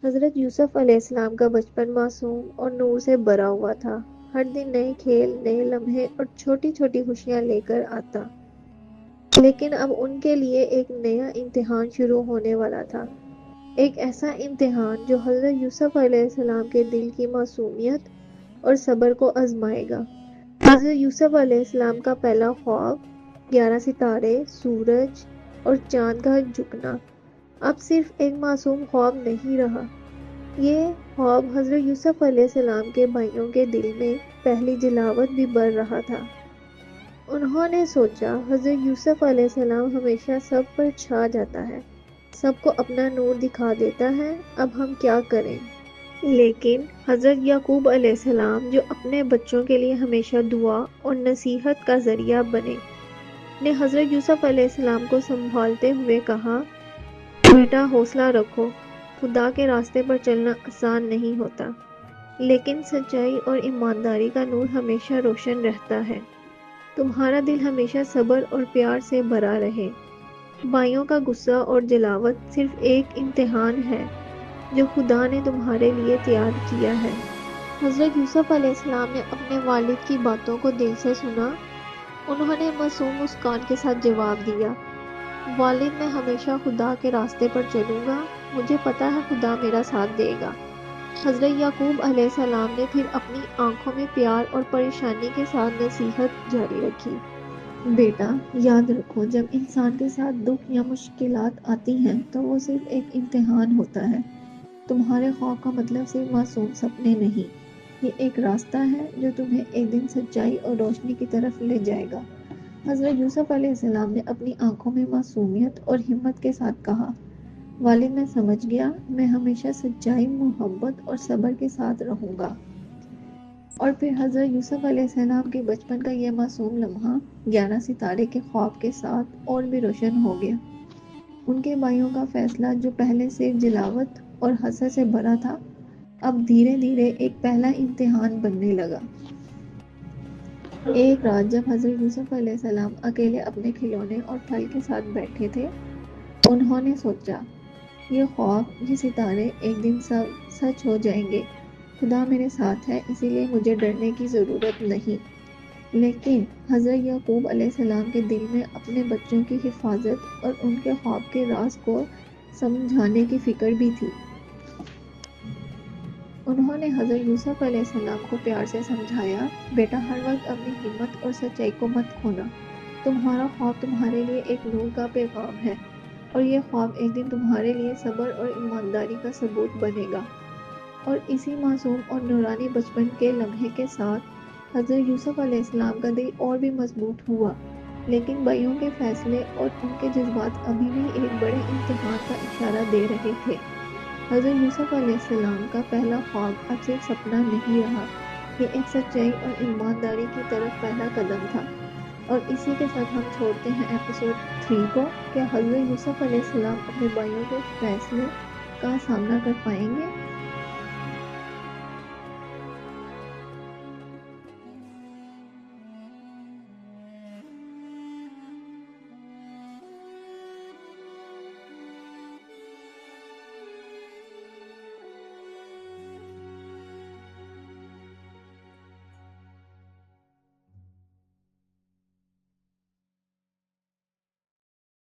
حضرت یوسف علیہ السلام کا بچپن معصوم اور نور سے بھرا ہوا تھا۔ ہر دن نئے کھیل، نئے لمحے اور چھوٹی چھوٹی خوشیاں لے کر آتا۔ لیکن اب ان کے لیے ایک نیا امتحان شروع ہونے والا تھا۔ ایک ایسا امتحان جو حضرت یوسف علیہ السلام کے دل کی معصومیت اور صبر کو آزمائے گا۔ حضرت یوسف علیہ السلام کا پہلا خواب، 11 ستارے، سورج اور چاند کا جھکنا، اب صرف ایک معصوم خواب نہیں رہا۔ یہ خواب حضرت یوسف علیہ السلام کے بھائیوں کے دل میں پہلی جلاوت بھی بھر رہا تھا۔ انہوں نے سوچا، حضرت یوسف علیہ السلام ہمیشہ سب پر چھا جاتا ہے، سب کو اپنا نور دکھا دیتا ہے، اب ہم کیا کریں؟ لیکن حضرت یعقوب علیہ السلام، جو اپنے بچوں کے لیے ہمیشہ دعا اور نصیحت کا ذریعہ بنے، نے حضرت یوسف علیہ السلام کو سنبھالتے ہوئے کہا، بیٹا حوصلہ رکھو، خدا کے راستے پر چلنا آسان نہیں ہوتا، لیکن سچائی اور ایمانداری کا نور ہمیشہ روشن رہتا ہے۔ تمہارا دل ہمیشہ صبر اور پیار سے بھرا رہے۔ بھائیوں کا غصہ اور جلاوت صرف ایک امتحان ہے جو خدا نے تمہارے لیے تیار کیا ہے۔ حضرت یوسف علیہ السلام نے اپنے والد کی باتوں کو دل سے سنا۔ انہوں نے معصوم مسکان کے ساتھ جواب دیا، والد، میں ہمیشہ خدا کے راستے پر چلوں گا، مجھے پتا ہے خدا میرا ساتھ دے گا۔ حضرت یعقوب علیہ السلام نے پھر اپنی آنکھوں میں پیار اور پریشانی کے ساتھ نصیحت جاری رکھی، بیٹا یاد رکھو، جب انسان کے ساتھ دکھ یا مشکلات آتی ہیں تو وہ صرف ایک امتحان ہوتا ہے۔ تمہارے خواب کا مطلب صرف معصوم سپنے نہیں، یہ ایک راستہ ہے جو تمہیں ایک دن سچائی اور روشنی کی طرف لے جائے گا۔ حضرت یوسف علیہ السلام نے اپنی آنکھوں میں معصومیت اور ہمت کے ساتھ کہا، والد، میں سمجھ گیا، میں ہمیشہ سچائی، محبت اور صبر کے ساتھ رہوں گا۔ اور پھر حضرت یوسف علیہ السلام کے بچپن کا یہ معصوم لمحہ 11 ستارے کے خواب کے ساتھ اور بھی روشن ہو گیا۔ ان کے بھائیوں کا فیصلہ، جو پہلے صرف جلاوت اور حسد سے بھرا تھا، اب دھیرے دھیرے ایک پہلا امتحان بننے لگا۔ ایک رات جب حضرت یوسف علیہ السلام اکیلے اپنے کھلونے اور پھل کے ساتھ بیٹھے تھے، انہوں نے سوچا، یہ خواب، یہ ستارے ایک دن سب سچ ہو جائیں گے۔ خدا میرے ساتھ ہے، اسی لیے مجھے ڈرنے کی ضرورت نہیں۔ لیکن حضرت یعقوب علیہ السلام کے دل میں اپنے بچوں کی حفاظت اور ان کے خواب کے راز کو سمجھانے کی فکر بھی تھی۔ انہوں نے حضرت یوسف علیہ السلام کو پیار سے سمجھایا، بیٹا ہر وقت اپنی ہمت اور سچائی کو مت کھونا۔ تمہارا خواب تمہارے لیے ایک نور کا پیغام ہے، اور یہ خواب ایک دن تمہارے لیے صبر اور ایمانداری کا ثبوت بنے گا۔ اور اسی معصوم اور نورانی بچپن کے لمحے کے ساتھ حضرت یوسف علیہ السلام کا دل اور بھی مضبوط ہوا۔ لیکن بھائیوں کے فیصلے اور ان کے جذبات ابھی بھی ایک بڑے امتحان کا اشارہ دے رہے تھے۔ حضرت یوسف علیہ السلام کا پہلا خواب اب صرف سپنا نہیں رہا، یہ ایک سچائی اور ایمانداری کی طرف پہلا قدم تھا۔ اور اسی کے ساتھ ہم چھوڑتے ہیں ایپیسوڈ 3 کو کہ حضرت یوسف علیہ السلام اپنے بھائیوں کے فیصلے کا سامنا کر پائیں گے۔